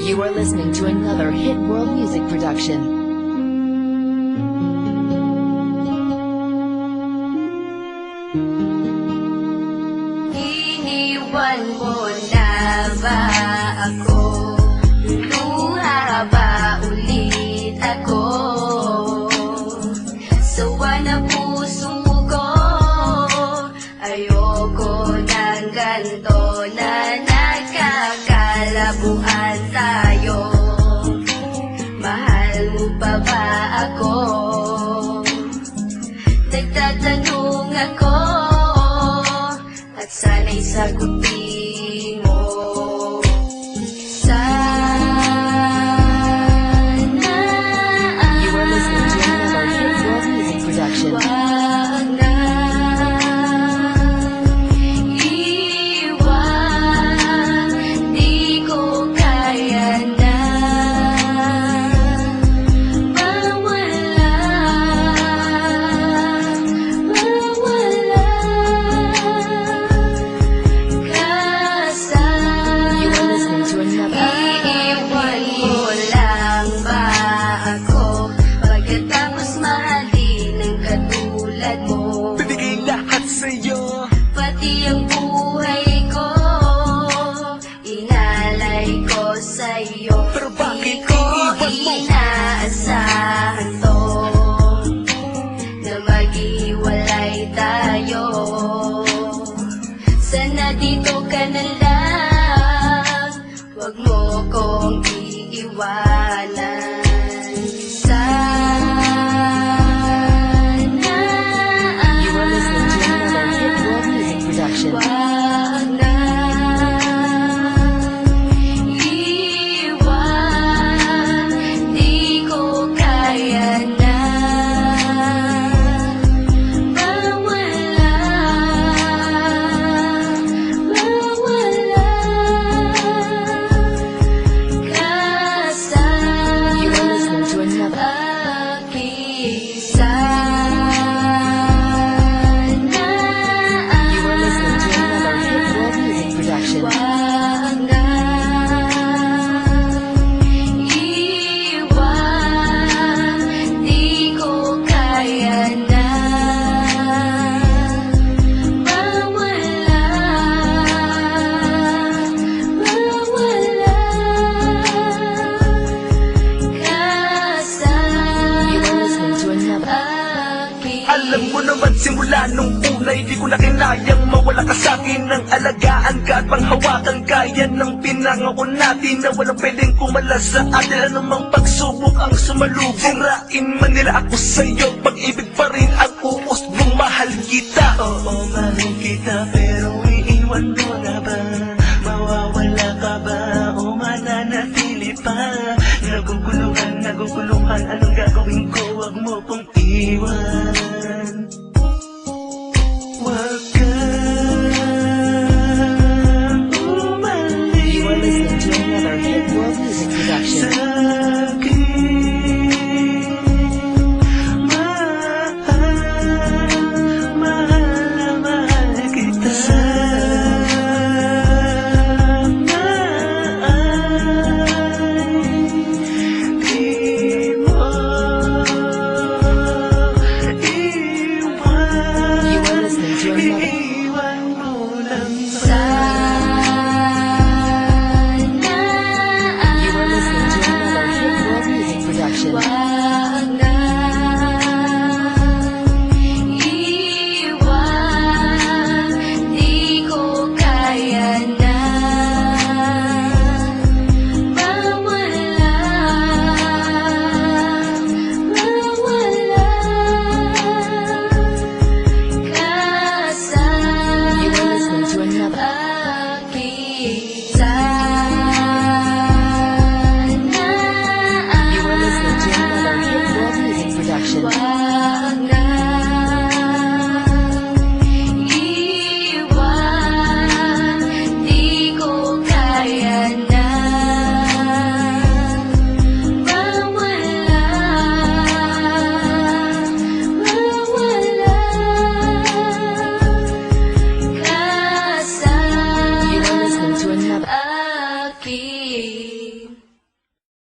You are listening to another hit world music production. Iniwan mo na ba ako? Luluha ba ulit ako? Sawa na puso ko, ayoko ng ganito na nagkakalabuan tayo. Mahal mo pa ba ako? Nagtatanong ako at sana'y sagutin mo. Sana You are listening to another hit world music production. wag na iwan, di ko kaya na mawala. You are listening to another. Iiwan mo lang ba ako pagkatapos mahalin ng katulad mo? Bibigay lahat sa'yo. Pati ang buhay ko inalay ko sa'yo. Pero bakit Di ko iniwan mo? inaasahan to na maghiwalay tayo. Sana dito ka na lang, wag mo kong iiwanan. Sana You are listening to another hit world music production. wag na iwan, di ko kaya na mawala. You are listening to another. You are listening to another hit world music production. Wag na iwan, di ko kaya na mawala. You are listening to another. Alam mo naman simula nung una, hindi ko na kinayang mawala ka sa'kin. Nang alagaan ka at panghawakan ka, yan ang pinangako natin na walang pwedeng kumala sa atin. Anumang pagsubok ang sumalubong, sirain man nila ako sa'yo, pag-ibig pa rin ang uus mong mahal kita. Oo, mahal kita, pero iiwan mo na ba? Mawawala ka ba o mananatili pa? Naguguluhan, anong gagawin ko? Wag mo kong iwan. Wag kang umalis You are listening to another hit world music production. sa'kin. Mahal kita. Sana di mo iwan. You are listening to another. Iwan mo lang ba? Sana You are listening to another hit world music production. wag na iwan, di ko kaya na mawala. akin.